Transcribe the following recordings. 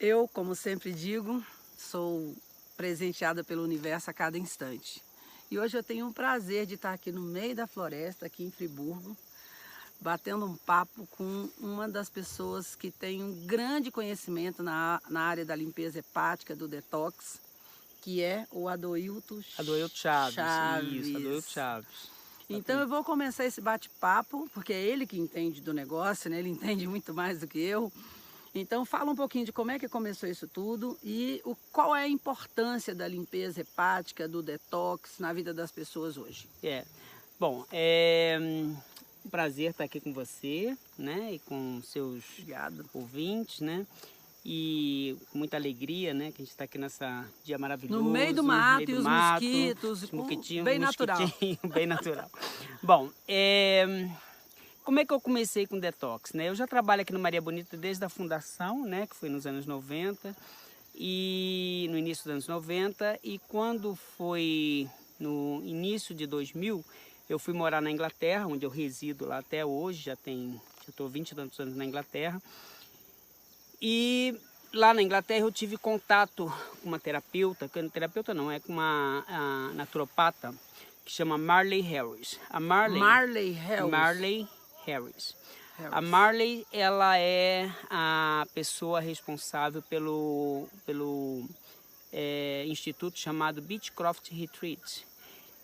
Eu, como sempre digo, sou presenteada pelo universo a cada instante. E hoje eu tenho o prazer de estar aqui no meio da floresta, aqui em Friburgo, batendo um papo com uma das pessoas que tem um grande conhecimento na área da limpeza hepática, do detox, que é o Adoilton Chaves. Isso, Adoilton Chaves. Então eu vou começar esse bate-papo, porque é ele que entende do negócio, né? Ele entende muito mais do que eu. Então fala um pouquinho de como é que começou isso tudo e qual é a importância da limpeza hepática, do detox na vida das pessoas hoje. Bom, é um prazer estar aqui com você, né? E com seus ouvintes, né? E com muita alegria, né? Que a gente está aqui nessa dia maravilhoso. No meio do mato e os mosquitos, bem natural. Bem natural. Bom, como é que eu comecei com detox, né? Eu já trabalho aqui no Maria Bonita desde a fundação, né? Que foi nos anos 90 e no início dos anos 90. E quando foi no início de 2000, eu fui morar na Inglaterra, onde eu resido lá até hoje. Já estou 20 e tantos anos na Inglaterra. E lá na Inglaterra eu tive contato com uma terapeuta, com uma naturopata, que chama Marley Harris. Marley Harris. A Marley, ela é a pessoa responsável pelo instituto chamado Beechcroft Retreat.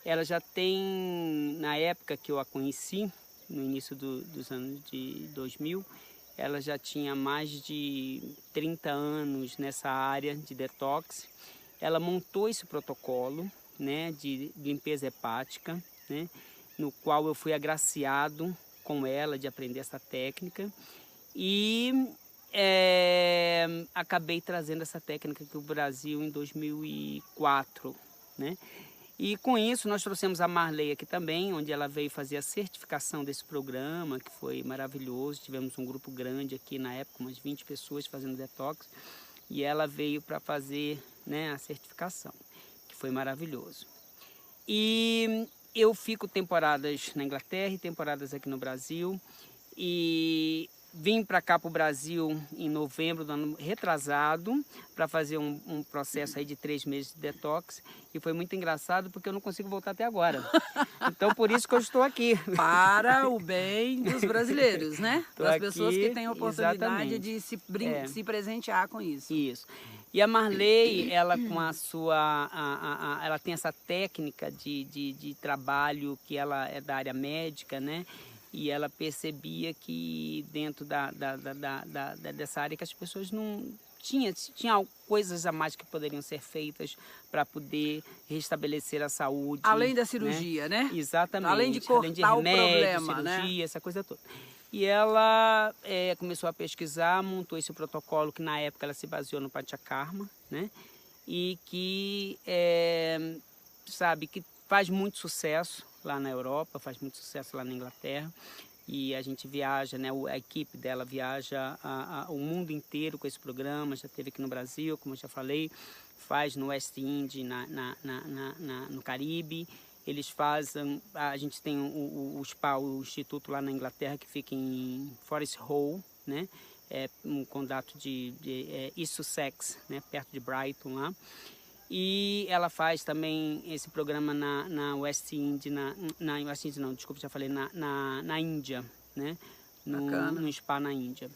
Ela já tem, na época que eu a conheci, no início dos anos de 2000, ela já tinha mais de 30 anos nessa área de detox. Ela montou esse protocolo, né, de limpeza hepática, né, no qual eu fui agraciado com ela de aprender essa técnica e acabei trazendo essa técnica aqui para o Brasil em 2004, né? E com isso nós trouxemos a Marley aqui também, onde ela veio fazer a certificação desse programa, que foi maravilhoso. Tivemos um grupo grande aqui na época, umas 20 pessoas fazendo detox, e ela veio para fazer, né, a certificação, que foi maravilhoso. E eu fico temporadas na Inglaterra e temporadas aqui no Brasil, e vim para cá para o Brasil em novembro do ano retrasado para fazer um processo aí de 3 meses de detox, e foi muito engraçado porque eu não consigo voltar até agora. Então por isso que eu estou aqui. Para o bem dos brasileiros, né? Das pessoas que têm a oportunidade de se presentear com isso. Isso. E a Marley, ela com a sua, ela tem essa técnica de trabalho, que ela é da área médica, né? E ela percebia que dentro dessa área que as pessoas não tinha coisas a mais que poderiam ser feitas para poder restabelecer a saúde. Além da cirurgia, né? Exatamente. Além de cortar o problema, cirurgia, essa coisa toda. E ela começou a pesquisar, montou esse protocolo que na época ela se baseou no Panchakarma, né? E que, que faz muito sucesso lá na Europa, faz muito sucesso lá na Inglaterra, e a gente viaja, né, a equipe dela viaja o mundo inteiro com esse programa. Já esteve aqui no Brasil, como eu já falei, faz no West Indies, no Caribe. Eles fazem, a gente tem o SPA, o instituto lá na Inglaterra, que fica em Forest Hall, né, um condado de East Sussex, né, perto de Brighton lá. E ela faz também esse programa na West Indies, West Indies não, desculpa, já falei, na Índia, né? No spa na Índia.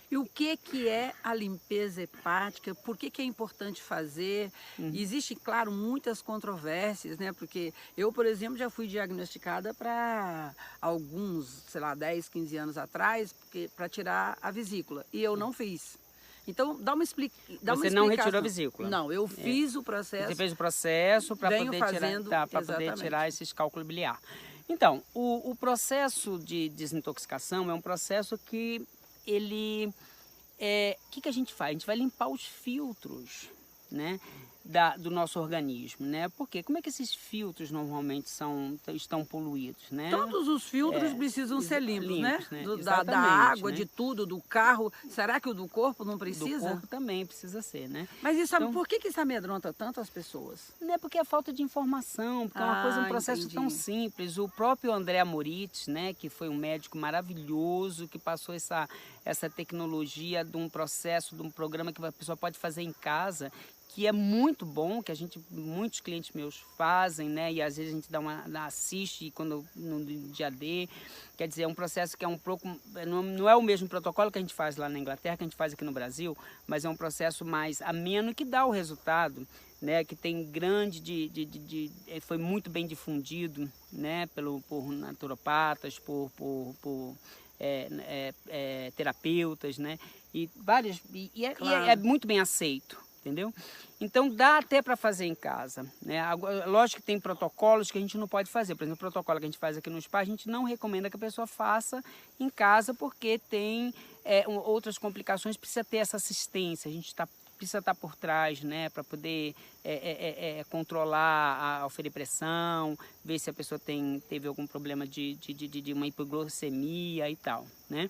E o que é a limpeza hepática? Por que é importante fazer? Existem, claro, muitas controvérsias, né? Porque eu, por exemplo, já fui diagnosticada para alguns, 10, 15 anos atrás, para tirar a vesícula. E eu não fiz. Então, dá uma explicação. Você não retirou a vesícula? Não, eu fiz o processo. Você fez o processo para poder tirar esses cálculos biliar. Então, o processo de desintoxicação é um processo que ele... O que a gente faz? A gente vai limpar os filtros, né, do nosso organismo, né? Porque como é que esses filtros normalmente estão poluídos, né? Todos os filtros precisam ser limpos, né? Da água, né? De tudo, do carro. Será que o do corpo não precisa? Do corpo também precisa ser, né? Mas isso, então, por que isso amedronta tanto as pessoas? Não é porque é falta de informação, porque é uma coisa, um processo tão simples. O próprio André Moritz, né, que foi um médico maravilhoso, que passou essa essa tecnologia de um processo, de um programa que a pessoa pode fazer em casa, que é muito bom, que muitos clientes meus fazem, né? E às vezes a gente assiste quando no dia D. Quer dizer, é um processo que é um pouco, não é o mesmo protocolo que a gente faz lá na Inglaterra, que a gente faz aqui no Brasil, mas é um processo mais ameno que dá o resultado, né? Que tem foi muito bem difundido, né? Por naturopatas, por terapeutas, né? E vários, Claro. é muito bem aceito. Entendeu? Então dá até para fazer em casa, né? Agora, lógico que tem protocolos que a gente não pode fazer. Por exemplo, o protocolo que a gente faz aqui no spa, a gente não recomenda que a pessoa faça em casa porque tem outras complicações, precisa ter essa assistência, a gente precisa estar por trás, né? Para poder controlar, oferir pressão, ver se a pessoa teve algum problema de uma hipoglicemia e tal, né?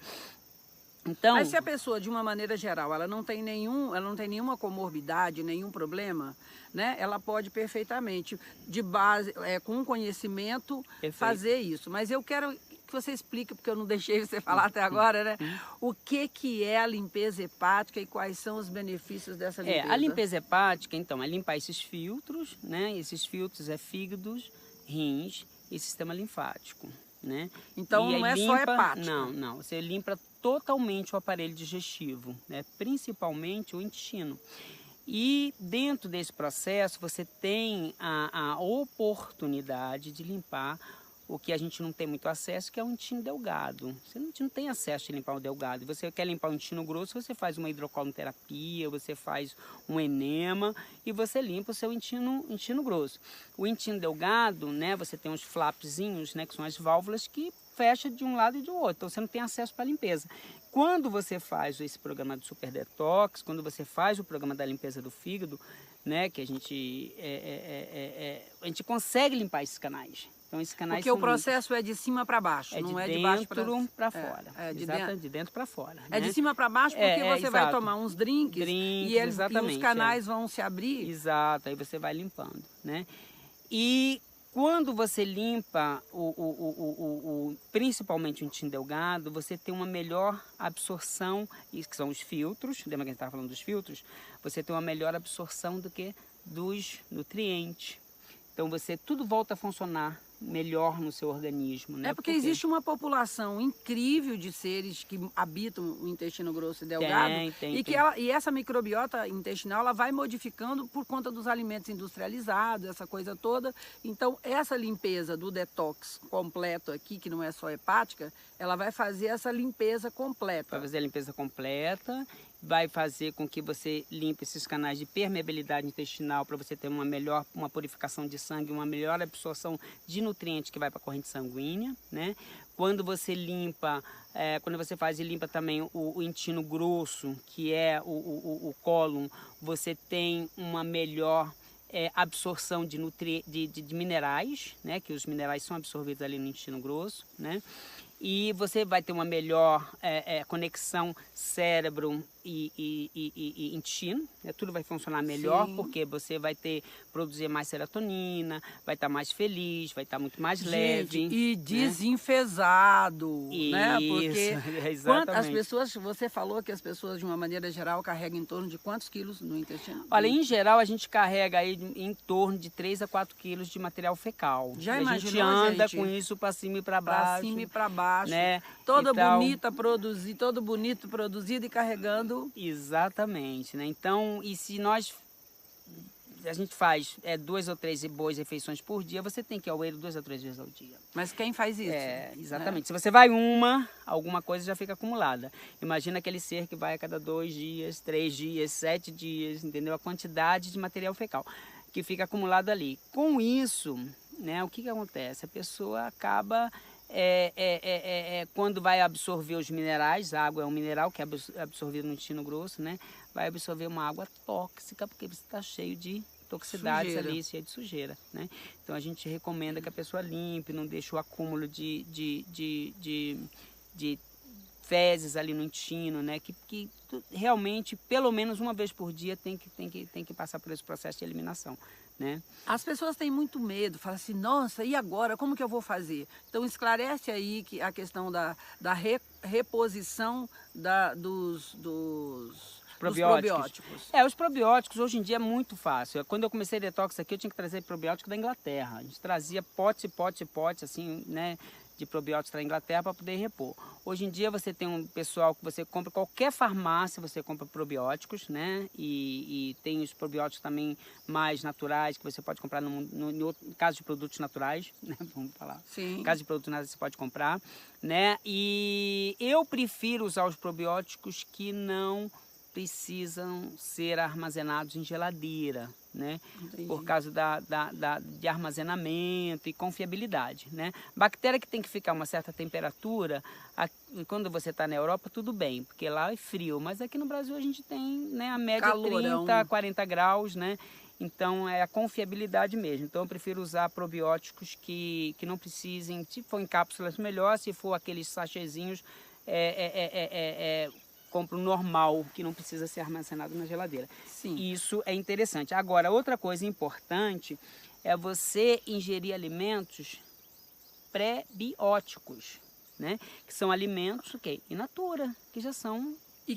Então, mas se a pessoa, de uma maneira geral, ela não tem nenhuma comorbidade, nenhum problema, né? Ela pode perfeitamente, de base, com conhecimento, Perfeito. fazer isso. Mas eu quero que você explique, porque eu não deixei você falar até agora, né? O que é a limpeza hepática e quais são os benefícios dessa limpeza? A limpeza hepática, então, é limpar esses filtros, né? Esses filtros é fígados, rins e sistema linfático, né? Então não é só hepática. Não. Você limpa totalmente o aparelho digestivo, né? Principalmente o intestino. E dentro desse processo você tem a oportunidade de limpar o que a gente não tem muito acesso, que é o intestino delgado. Você não tem acesso a limpar o delgado. Você quer limpar o intestino grosso, você faz uma hidrocolonterapia, você faz um enema e você limpa o seu intestino grosso. O intestino delgado, né, você tem uns flapzinhos, né, que são as válvulas que fecha de um lado e do outro. Então você não tem acesso para a limpeza. Quando você faz esse programa do Super Detox, quando você faz o programa da limpeza do fígado, né, que a gente consegue limpar esses canais. Então, esses canais porque o processo é de cima para baixo, não é de baixo para fora. De dentro para fora. É né? de cima para baixo porque você vai exato. tomar uns drinks e os canais vão se abrir. Exato, aí você vai limpando, né? E quando você limpa principalmente o intestino delgado, você tem uma melhor absorção, que são os filtros, lembra que a gente estava falando dos filtros? Você tem uma melhor absorção do que dos nutrientes. Então tudo volta a funcionar melhor no seu organismo, né? É porque existe uma população incrível de seres que habitam o intestino grosso e delgado e essa microbiota intestinal ela vai modificando por conta dos alimentos industrializados, essa coisa toda. Então essa limpeza do detox completo aqui, que não é só hepática, ela vai fazer essa limpeza completa. Vai fazer a limpeza completa, vai fazer com que você limpe esses canais de permeabilidade intestinal para você ter uma purificação de sangue, uma melhor absorção de nutrientes que vai para a corrente sanguínea, né? Quando você limpa, quando você faz e limpa também o intestino grosso, que é o cólon, você tem uma melhor absorção de minerais, né? Que os minerais são absorvidos ali no intestino grosso, né? E você vai ter uma melhor conexão cérebro e intestino, né? Tudo vai funcionar melhor. Sim. Porque você vai produzir mais serotonina, vai estar mais feliz, vai estar muito mais leve. E desenfesado, né? Porque exatamente. As pessoas, você falou que as pessoas de uma maneira geral carregam em torno de quantos quilos no intestino? Olha, em geral a gente carrega aí em torno de 3 a 4 quilos de material fecal. Já imaginou, a gente anda com isso para cima e para baixo. Para cima e para baixo, né? Toda bonita produzida, todo bonito produzido e carregando. Exatamente, né? Então, e se a gente faz 2 ou 3 boas refeições por dia, você tem que ir ao banheiro 2 a 3 vezes ao dia. Mas quem faz isso? Exatamente. Se você vai alguma coisa já fica acumulada. Imagina aquele ser que vai a cada 2 dias, 3 dias, 7 dias, entendeu? A quantidade de material fecal que fica acumulado ali. Com isso, né, o que acontece? A pessoa acaba... quando vai absorver os minerais, a água é um mineral que é absorvido no intestino grosso, né? Vai absorver uma água tóxica, porque você está cheio de toxicidades ali, cheio de sujeira, né? Então a gente recomenda que a pessoa limpe, não deixe o acúmulo de fezes ali no intestino, né? Que realmente, pelo menos uma vez por dia, tem que passar por esse processo de eliminação, né? As pessoas têm muito medo, falam assim, nossa, e agora, como que eu vou fazer? Então esclarece aí que a questão da reposição dos probióticos. Os probióticos hoje em dia é muito fácil. Quando eu comecei detox aqui, eu tinha que trazer probiótico da Inglaterra. A gente trazia pote, assim, né, de probióticos da Inglaterra para poder repor. Hoje em dia você tem um pessoal que você compra, qualquer farmácia você compra probióticos, né? E tem os probióticos também mais naturais, que você pode comprar no caso de produtos naturais, né? Vamos falar. Sim. No caso de produtos naturais você pode comprar, né? E eu prefiro usar os probióticos que não precisam ser armazenados em geladeira, né? Entendi. Por causa de armazenamento e confiabilidade, né? Bactéria que tem que ficar uma certa temperatura, quando você está na Europa, tudo bem, porque lá é frio, mas aqui no Brasil a gente tem, né, a média Calorão. 30, 40 graus, né? Então é a confiabilidade mesmo. Então eu prefiro usar probióticos que não precisem, se for em cápsulas melhor, se for aqueles sachêzinhos, compro normal, que não precisa ser armazenado na geladeira. Sim. Isso é interessante. Agora, outra coisa importante é você ingerir alimentos pré-bióticos, né? Que são alimentos in natura, que já são e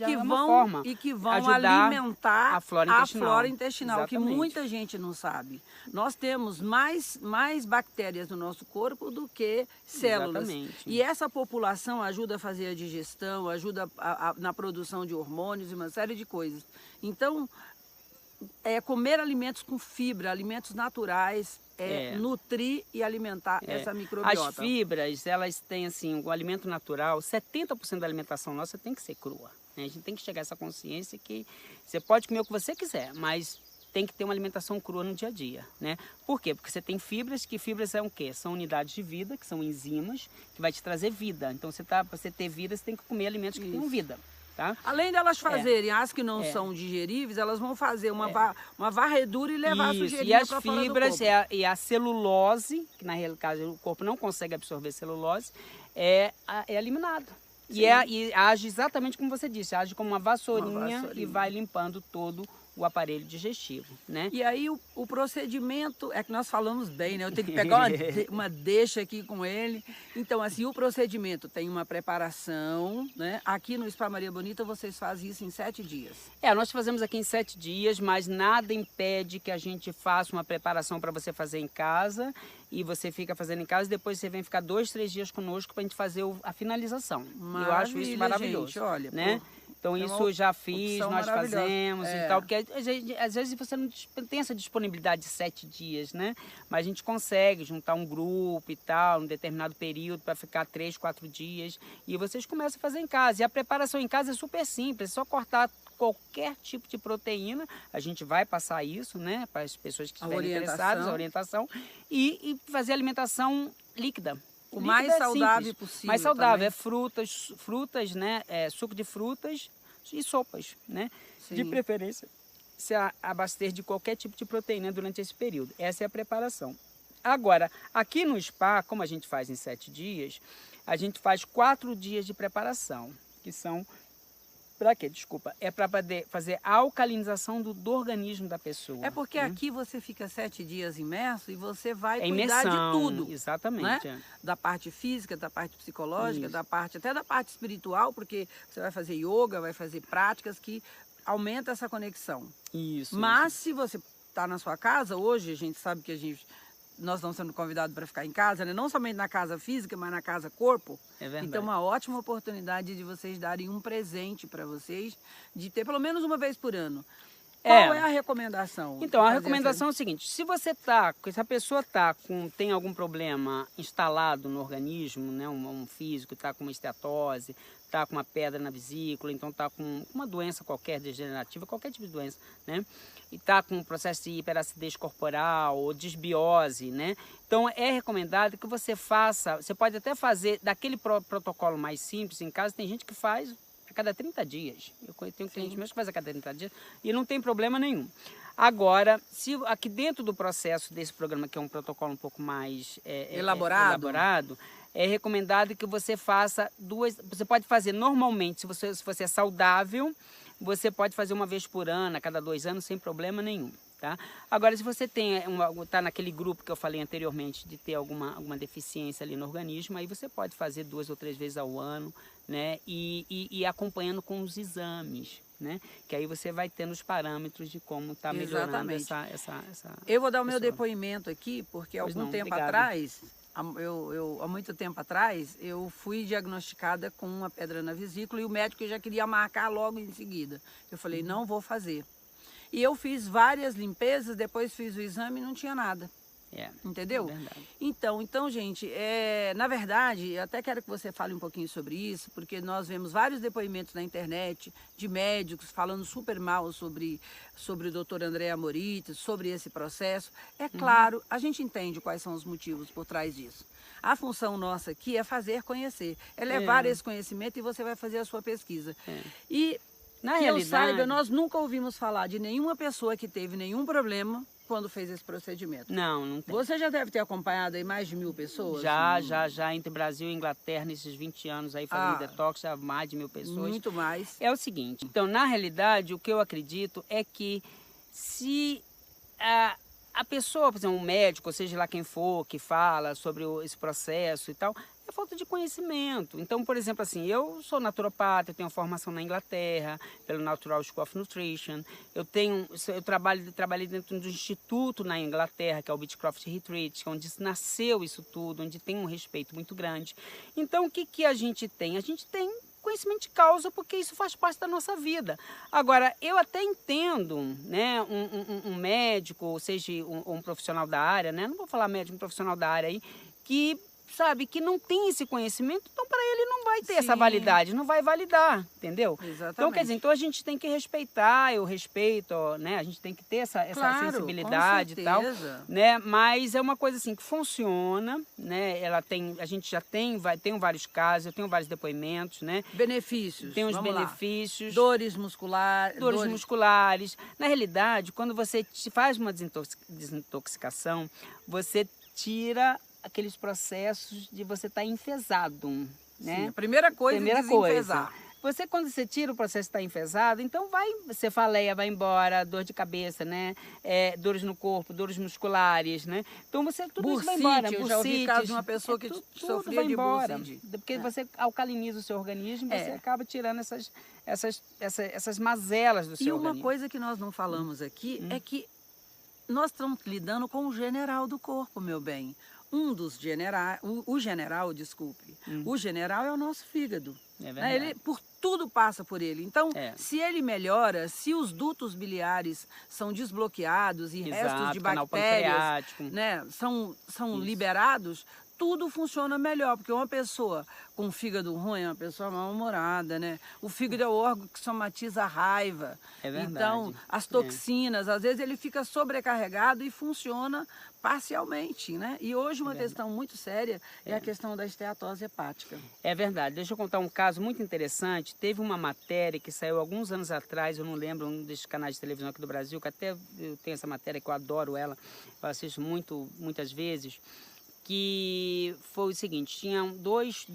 que vão ajudar alimentar a flora intestinal, que muita gente não sabe. Nós temos mais bactérias no nosso corpo do que células. Exatamente. E essa população ajuda a fazer a digestão, ajuda na produção de hormônios e uma série de coisas. Então, comer alimentos com fibra, alimentos naturais, nutrir e alimentar essa microbiota. As fibras, elas têm assim, o alimento natural, 70% da alimentação nossa tem que ser crua. A gente tem que chegar a essa consciência que você pode comer o que você quiser, mas tem que ter uma alimentação crua no dia a dia, né? Por quê? Porque você tem fibras, que fibras são o quê? São unidades de vida, que são enzimas, que vai te trazer vida. Então, para você ter vida, você tem que comer alimentos que tenham vida. Tá? Além delas fazerem as que não são digeríveis, elas vão fazer uma varredura e levar a sujeirinha para fora do corpo. E as fibras e a celulose, que na realidade o corpo não consegue absorver celulose, é eliminado. E age exatamente como você disse, age como uma vassourinha e vai limpando todo o aparelho digestivo, né? E aí o procedimento, é que nós falamos bem, né? Eu tenho que pegar uma deixa aqui com ele. Então, assim, o procedimento tem uma preparação, né? Aqui no Spa Maria Bonita vocês fazem isso em 7 dias. Nós fazemos aqui em 7 dias, mas nada impede que a gente faça uma preparação para você fazer em casa e você fica fazendo em casa e depois você vem ficar 2, 3 dias conosco para a gente fazer a finalização. Eu acho isso maravilhoso, gente, olha, né? Então isso eu já fiz, nós fazemos e tal, porque às vezes você não tem essa disponibilidade de 7 dias, né? Mas a gente consegue juntar um grupo e tal, um determinado período para ficar 3, 4 dias e vocês começam a fazer em casa. E a preparação em casa é super simples, é só cortar qualquer tipo de proteína, a gente vai passar isso, né? Para as pessoas que estiverem interessadas, a orientação, e fazer alimentação líquida. O mais saudável possível. Mais saudável, também. frutas, né? Suco de frutas e sopas, né? Sim. De preferência, se abastecer de qualquer tipo de proteína durante esse período. Essa é a preparação. Agora, aqui no spa, como a gente faz em 7 dias, a gente faz 4 dias de preparação, que são... Para quê? Desculpa. É para fazer a alcalinização do organismo da pessoa. É porque aqui você fica 7 dias imerso e você vai cuidar de tudo. Exatamente. Né? Da parte física, da parte psicológica, até da parte espiritual, porque você vai fazer yoga, vai fazer práticas que aumentam essa conexão. Isso. Mas se você está na sua casa, hoje a gente sabe que nós estamos sendo convidados para ficar em casa, né? Não somente na casa física, mas na casa corpo. É verdade. Então, uma ótima oportunidade de vocês darem um presente para vocês, de ter pelo menos uma vez por ano. Qual é a recomendação? Então, a recomendação é o seguinte, se a pessoa tem algum problema instalado no organismo, né, um físico, está com uma esteatose, está com uma pedra na vesícula, então está com uma doença qualquer degenerativa, qualquer tipo de doença, né? E está com um processo de hiperacidez corporal ou disbiose, né? Então é recomendado que você pode até fazer daquele protocolo mais simples em casa, tem gente que faz a cada 30 dias. Eu tenho clientes meus que fazem a cada 30 dias e não tem problema nenhum. Agora, se aqui dentro do processo desse programa, que é um protocolo um pouco mais elaborado, é recomendado que você faça 2, você pode fazer normalmente, se você é saudável, você pode fazer uma vez por ano, a cada 2 anos, sem problema nenhum. Tá? Agora, se você está naquele grupo que eu falei anteriormente de ter alguma deficiência ali no organismo, aí você pode fazer 2 ou 3 vezes ao ano, né? E acompanhando com os exames, né? Que aí você vai tendo os parâmetros de como está melhorando essa Eu vou dar o meu pessoa. depoimento aqui, porque Pois algum não, tempo obrigado. atrás, há muito tempo atrás, eu fui diagnosticada com uma pedra na vesícula e o médico já queria marcar logo em seguida. Eu falei, não vou fazer. E eu fiz várias limpezas, depois fiz o exame e não tinha nada. Entendeu? É verdade. Então, gente, na verdade, eu até quero que você fale um pouquinho sobre isso, porque nós vemos vários depoimentos na internet de médicos falando super mal sobre o doutor André Amoriti, sobre esse processo. É claro, a gente entende quais são os motivos por trás disso. A função nossa aqui é fazer conhecer, é levar esse conhecimento e você vai fazer a sua pesquisa. E Na que realidade, eu saiba, nós nunca ouvimos falar de nenhuma pessoa que teve nenhum problema quando fez esse procedimento. não tem. Você já deve ter acompanhado aí mais de 1000 pessoas? Já, entre Brasil e Inglaterra, nesses 20 anos aí fazendo detox, já mais de 1000 pessoas. Muito mais. É o seguinte, então, na realidade, o que eu acredito é que se a pessoa, por exemplo, um médico, ou seja lá quem for, que fala sobre esse processo e tal, é falta de conhecimento. Então, por exemplo, assim, eu sou naturopata, eu tenho formação na Inglaterra, pelo Natural School of Nutrition, eu trabalhei dentro do instituto na Inglaterra, que é o Beechcroft Retreat, onde nasceu isso tudo, onde tem um respeito muito grande. Então, o que a gente tem? A gente tem conhecimento de causa, porque isso faz parte da nossa vida. Agora, eu até entendo, né, um médico, ou seja, um profissional da área, né, não vou falar médico, um profissional da área aí, que sabe, que não tem esse conhecimento, então para ele não vai ter essa validade, não vai validar, entendeu? Exatamente. Então, quer dizer, então a gente tem que respeitar, eu respeito, né, a gente tem que ter essa Claro, sensibilidade e tal, né, mas é uma coisa assim que funciona, né, a gente já tem vários casos, eu tenho vários depoimentos, né. Benefícios, tem os vamos benefícios. lá. Dores musculares. Na realidade, quando você faz uma desintoxicação, você tira aqueles processos de você estar enfesado, né? Sim, a primeira coisa é desenfesar. Quando você tira o processo de estar enfesado, então cefaleia vai embora, dor de cabeça, né? Dores no corpo, dores musculares, né? Então tudo isso vai embora. Eu já ouvi caso de uma pessoa que sofria de bursite. Porque você alcaliniza o seu organismo, você acaba tirando essas mazelas do seu organismo. E uma coisa que nós não falamos aqui é que nós estamos lidando com o general do corpo, meu bem. O general é o nosso fígado. É verdade. Ele tudo passa por ele. Então, se ele melhora, se os dutos biliares são desbloqueados e restos de bactérias, né, são liberados, tudo funciona melhor, porque uma pessoa com fígado ruim é uma pessoa mal-humorada, né? O fígado é o órgão que somatiza a raiva. É verdade. Então, as toxinas, às vezes ele fica sobrecarregado e funciona parcialmente, né? E hoje uma questão muito séria é a questão da esteatose hepática. É verdade. Deixa eu contar um caso muito interessante. Teve uma matéria que saiu alguns anos atrás, eu não lembro, um desses canais de televisão aqui do Brasil, que até eu tenho essa matéria que eu adoro ela, eu assisto muitas vezes, que foi o seguinte, tinham dois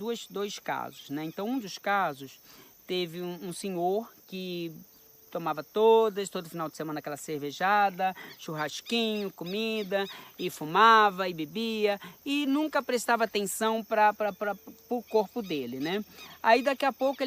casos, né? Então, um dos casos teve um senhor que tomava todo final de semana aquela cervejada, churrasquinho, comida, e fumava, e bebia, e nunca prestava atenção para o corpo dele, né? Aí, daqui a pouco,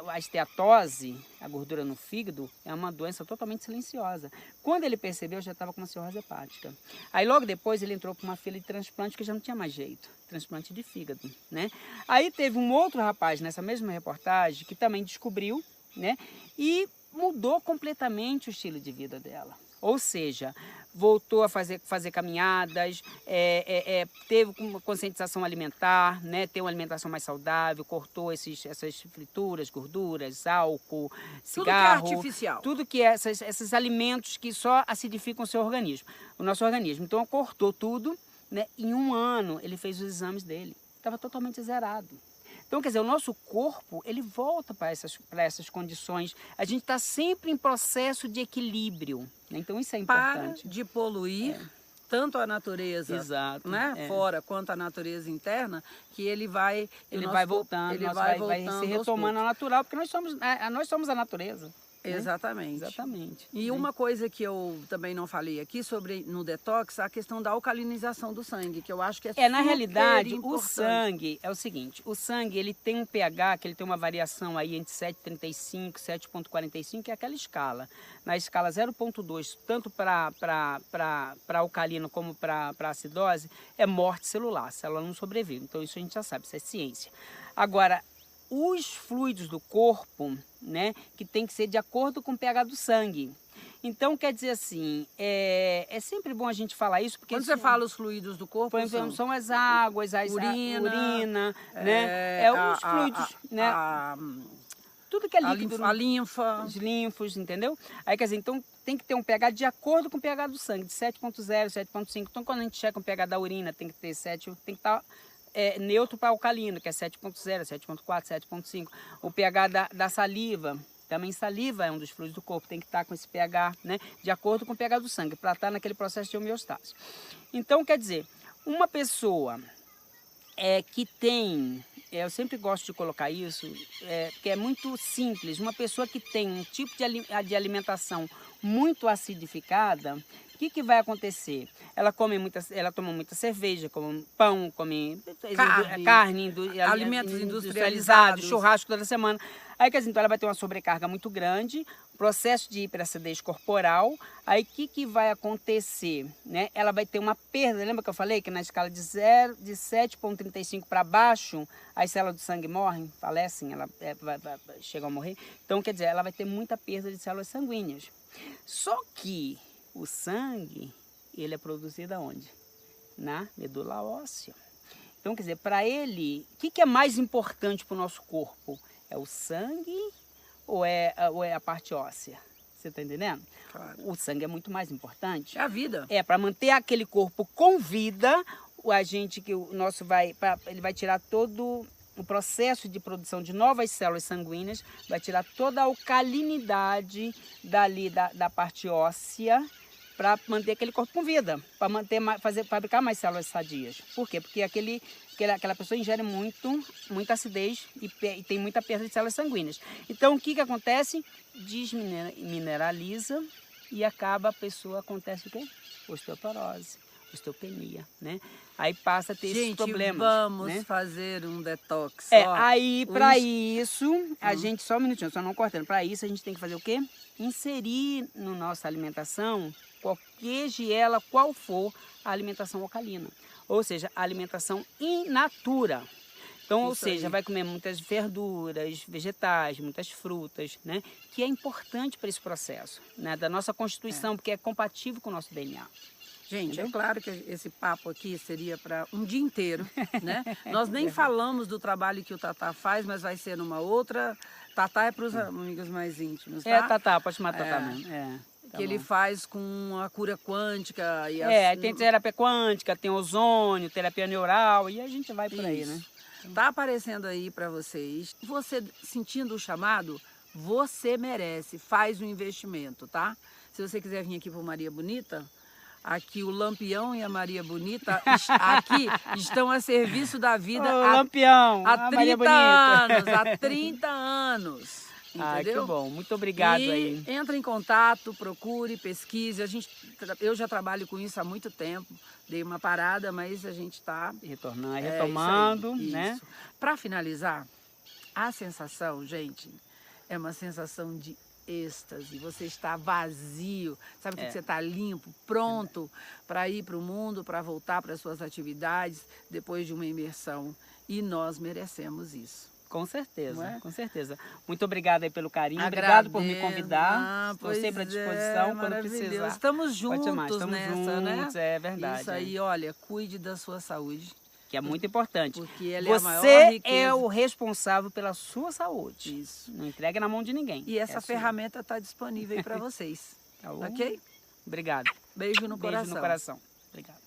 a esteatose, a gordura no fígado, é uma doença totalmente silenciosa. Quando ele percebeu, já estava com uma cirrose hepática. Aí logo depois ele entrou para uma fila de transplante que já não tinha mais jeito, transplante de fígado, né? Aí teve um outro rapaz nessa mesma reportagem que também descobriu, né? E mudou completamente o estilo de vida dela. Ou seja, voltou a fazer caminhadas, teve uma conscientização alimentar, né? Ter uma alimentação mais saudável, cortou essas frituras, gorduras, álcool, cigarro. Tudo que é artificial. Tudo que é esses alimentos que só acidificam o nosso organismo. Então, cortou tudo, né? Em 1 ano, ele fez os exames dele. Estava totalmente zerado. Então, quer dizer, o nosso corpo, ele volta para essas condições. A gente está sempre em processo de equilíbrio, né? Então, isso é importante. Para de poluir tanto a natureza, Exato, né, fora quanto a natureza interna, que ele vai voltando, ele vai voltando se retomando ao natural, porque nós somos a natureza. Exatamente. Né? Exatamente. E uma coisa que eu também não falei aqui sobre no detox, a questão da alcalinização do sangue, que eu acho que na realidade, importante. o sangue é o seguinte, o sangue ele tem um pH, que ele tem uma variação aí entre 7,35 e 7,45, que é aquela escala. Na escala 0,2, tanto para alcalino como para acidose, é morte celular, a célula não sobrevive. Então isso a gente já sabe, isso é ciência. Agora, os fluidos do corpo, né, que tem que ser de acordo com o pH do sangue. Então, quer dizer assim, é sempre bom a gente falar isso, porque... Quando você fala os fluidos do corpo, são as águas, a urina, né? Os fluidos, né? Tudo que é líquido. A linfa. Os linfos, entendeu? Aí, quer dizer, então tem que ter um pH de acordo com o pH do sangue, de 7,0, 7,5. Então, quando a gente checa o pH da urina, tem que ter 7, tem que estar... neutro para alcalino, que é 7,0, 7,4, 7,5. O pH da saliva, também saliva é um dos fluidos do corpo, tem que estar com esse pH, né, de acordo com o pH do sangue, para estar naquele processo de homeostase. Então, quer dizer, uma pessoa que tem, eu sempre gosto de colocar isso, porque é muito simples, uma pessoa que tem um tipo de alimentação muito acidificada, o que vai acontecer? Ela toma muita cerveja, come pão, come carne, alimentos industrializados, churrasco toda semana. Aí, quer dizer, então ela vai ter uma sobrecarga muito grande, processo de hiperacidez corporal. Aí, o que vai acontecer? Né? Ela vai ter uma perda, lembra que eu falei que na escala de 7,35 para baixo, as células do sangue morrem, falecem, ela chega a morrer. Então, quer dizer, ela vai ter muita perda de células sanguíneas. Só que o sangue, ele é produzido aonde? Na medula óssea. Então, quer dizer, para ele, o que é mais importante para o nosso corpo? É o sangue ou é a parte óssea? Você está entendendo? Claro. O sangue é muito mais importante. É a vida. É, para manter aquele corpo com vida, ele vai tirar todo o processo de produção de novas células sanguíneas, vai tirar toda a alcalinidade dali da parte óssea, para manter aquele corpo com vida, para fabricar mais células sadias. Por quê? Porque aquela pessoa ingere muita acidez e tem muita perda de células sanguíneas. Então, o que acontece? Desmineraliza e acontece o quê? Osteoporose, osteopenia, né? Aí passa a ter esses problemas. Vamos fazer um detox. Aí, para isso, a gente, só um minutinho, só não cortando, para isso a gente tem que fazer o quê? Inserir na nossa alimentação, seja qual for a alimentação alcalina, ou seja, a alimentação in natura. Então, ou seja, vai comer muitas verduras, vegetais, muitas frutas, né? Que é importante para esse processo, né? Da nossa constituição, porque é compatível com o nosso DNA. Gente, entendeu? É claro que esse papo aqui seria para um dia inteiro, né? Nós nem falamos do trabalho que o Tatá faz, mas vai ser numa outra... Tatá é para os amigos mais íntimos, tá? Tatá, pode chamar Tatá mesmo. Que ele faz com a cura quântica. Tem terapia quântica, tem ozônio, terapia neural, e a gente vai por aí, né? Tá aparecendo aí para vocês. Você sentindo o chamado, você merece, faz um investimento, tá? Se você quiser vir aqui para Maria Bonita, aqui o Lampião e a Maria Bonita aqui estão a serviço da vida Lampião, há 30 anos, há 30 anos. Entendeu? Que bom, muito obrigado aí. Entra em contato, procure, pesquise. Eu já trabalho com isso há muito tempo. Dei uma parada, mas a gente está retomando, né? Para finalizar, a sensação, gente, é uma sensação de êxtase. Você está vazio, sabe que você está limpo, pronto para ir para o mundo, para voltar para as suas atividades depois de uma imersão. E nós merecemos isso. Com certeza, com certeza. Muito obrigada aí pelo carinho, obrigado por me convidar. Estou sempre à disposição quando precisar. Estamos juntos nessa, né? É verdade. Isso aí, olha, cuide da sua saúde. Que é muito importante. Porque ela é a maior riqueza. Você é o responsável pela sua saúde. Isso. Não entregue na mão de ninguém. E essa ferramenta está disponível aí para vocês. Tá bom? Ok? Obrigado. Beijo no coração. Beijo no coração. Obrigado.